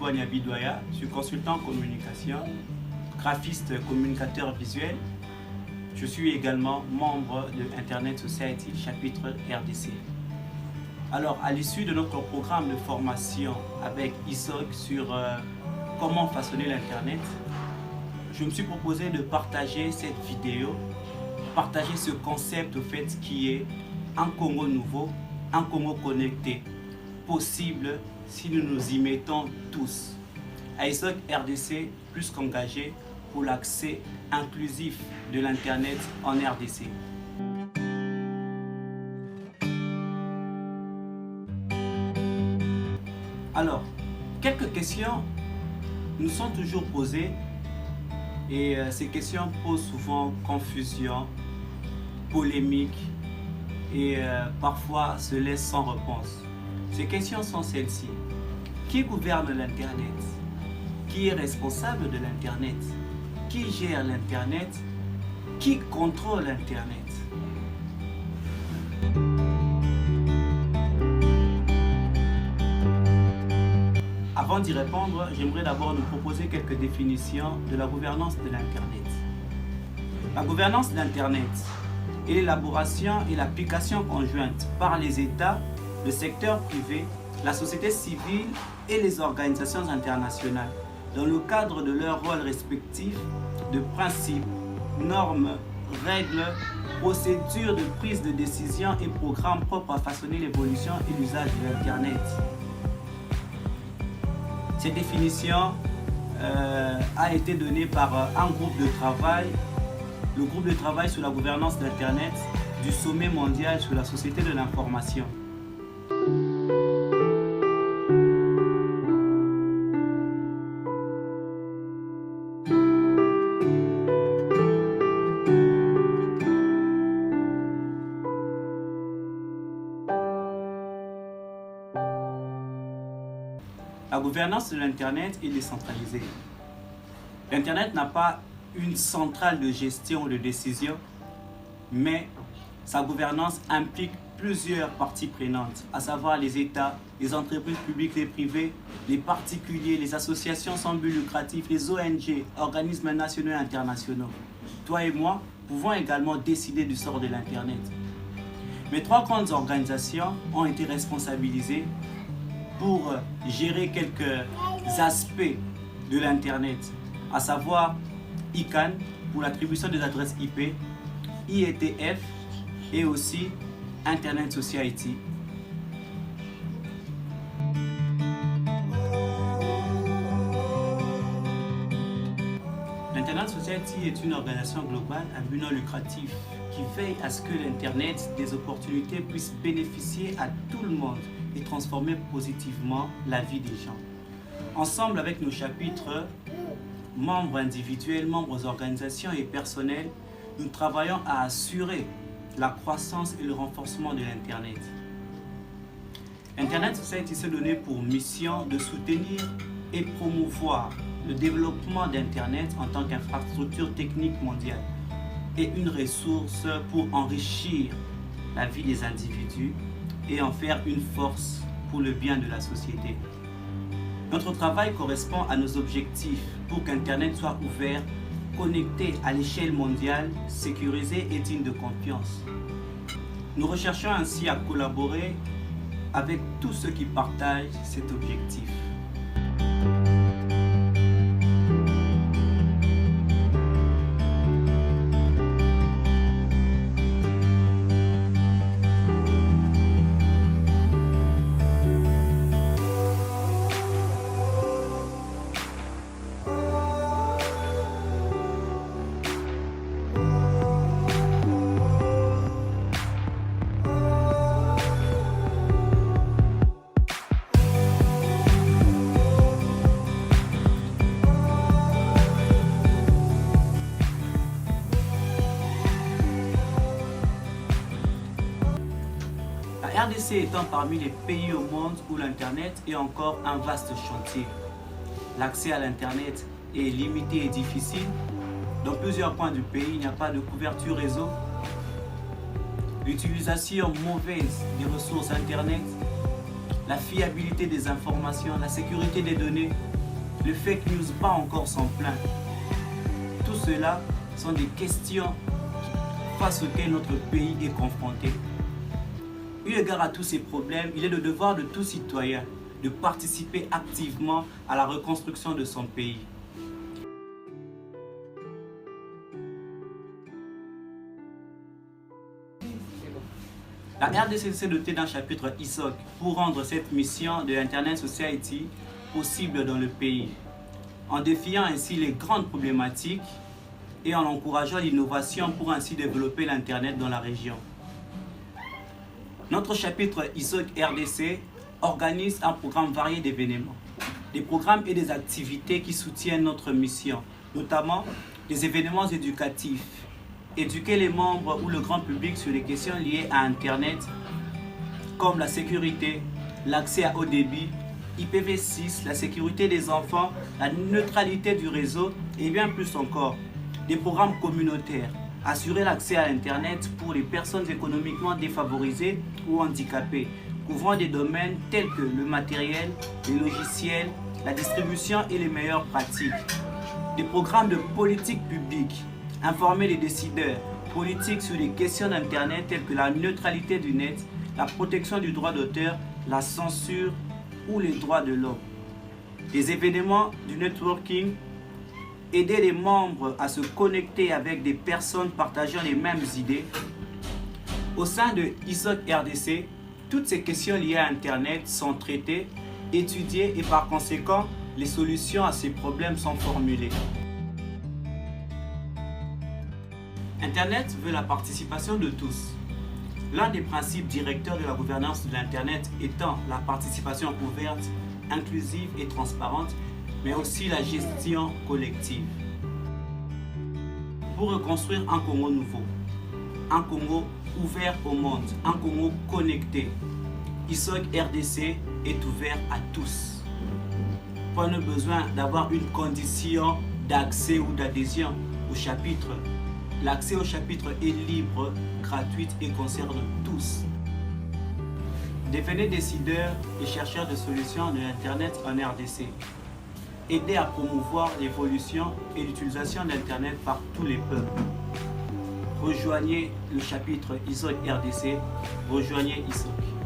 Boigna Bidoya, je suis consultant en communication, graphiste communicateur visuel. Je suis également membre de Internet Society, chapitre RDC. Alors, à l'issue de notre programme de formation avec ISOC sur comment façonner l'Internet, je me suis proposé de partager cette vidéo, partager ce concept au fait qui est un Congo nouveau, un Congo connecté, possible si nous nous y mettons tous. À ISOC RDC, plus qu'engagé pour l'accès inclusif de l'Internet en RDC. Alors, quelques questions nous sont toujours posées et ces questions posent souvent confusion, polémique et parfois se laissent sans réponse. Ces questions sont celles-ci. Qui gouverne l'Internet? Qui est responsable de l'Internet? Qui gère l'Internet? Qui contrôle l'Internet? Avant d'y répondre, j'aimerais d'abord nous proposer quelques définitions de la gouvernance de l'Internet. La gouvernance de l'Internet est l'élaboration et l'application conjointe par les États, le secteur privé, la société civile et les organisations internationales, dans le cadre de leurs rôles respectifs de principes, normes, règles, procédures de prise de décision et programmes propres à façonner l'évolution et l'usage de l'Internet. Cette définition a été donnée par un groupe de travail, le groupe de travail sur la gouvernance de l'Internet du Sommet mondial sur la société de l'information. La gouvernance de l'Internet est décentralisée. L'Internet n'a pas une centrale de gestion ou de décision, mais sa gouvernance implique plusieurs parties prenantes, à savoir les États, les entreprises publiques et privées, les particuliers, les associations sans but lucratif, les ONG, organismes nationaux et internationaux. Toi et moi pouvons également décider du sort de l'Internet. Mais trois grandes organisations ont été responsabilisées pour gérer quelques aspects de l'Internet, à savoir ICANN pour l'attribution des adresses IP, IETF et aussi Internet Society. L'Internet Society est une organisation globale à but non lucratif qui veille à ce que l'Internet des opportunités puisse bénéficier à tout le monde et transformer positivement la vie des gens. Ensemble avec nos chapitres, membres individuels, membres organisations et personnels, nous travaillons à assurer la croissance et le renforcement de l'Internet. Internet Society s'est donné pour mission de soutenir et promouvoir le développement d'Internet en tant qu'infrastructure technique mondiale et une ressource pour enrichir la vie des individus et en faire une force pour le bien de la société. Notre travail correspond à nos objectifs pour qu'Internet soit ouvert, connecté à l'échelle mondiale, sécurisé et digne de confiance. Nous recherchons ainsi à collaborer avec tous ceux qui partagent cet objectif. La RDC étant parmi les pays au monde où l'Internet est encore un vaste chantier. L'accès à l'Internet est limité et difficile. Dans plusieurs coins du pays, il n'y a pas de couverture réseau. L'utilisation mauvaise des ressources Internet, la fiabilité des informations, la sécurité des données Le fake news bat encore son plein. Tout cela sont des questions face auxquelles notre pays est confronté. Eu égard à tous ces problèmes, il est le devoir de tout citoyen de participer activement à la reconstruction de son pays. La RDC s'est dotée d'un chapitre ISOC pour rendre cette mission de Internet Society possible dans le pays, en défiant ainsi les grandes problématiques et en encourageant l'innovation pour ainsi développer l'Internet dans la région. Notre chapitre ISOC RDC organise un programme varié d'événements, des programmes et des activités qui soutiennent notre mission, notamment des événements éducatifs, éduquer les membres ou le grand public sur les questions liées à Internet, comme la sécurité, l'accès à haut débit, IPv6, la sécurité des enfants, la neutralité du réseau et bien plus encore. Des programmes communautaires, assurer l'accès à Internet pour les personnes économiquement défavorisées ou handicapées, couvrant des domaines tels que le matériel, les logiciels, la distribution et les meilleures pratiques. Des programmes de politique publique, informer les décideurs politiques sur les questions d'Internet telles que la neutralité du net, la protection du droit d'auteur, la censure ou les droits de l'homme. Des événements du networking, aider les membres à se connecter avec des personnes partageant les mêmes idées. Au sein de ISOC RDC, toutes ces questions liées à Internet sont traitées, étudiées et par conséquent, les solutions à ces problèmes sont formulées. Internet veut la participation de tous. L'un des principes directeurs de la gouvernance de l'Internet étant la participation ouverte, inclusive et transparente, mais aussi la gestion collective. Pour reconstruire un Congo nouveau, un Congo ouvert au monde, un Congo connecté, ISOC RDC est ouvert à tous. Pas de besoin d'avoir une condition d'accès ou d'adhésion au chapitre. L'accès au chapitre est libre, gratuit et concerne tous. Devenez décideurs et chercheurs de solutions de l'Internet en RDC. Aidez à promouvoir l'évolution et l'utilisation d'Internet par tous les peuples. Rejoignez le chapitre ISOC RDC, rejoignez ISOC.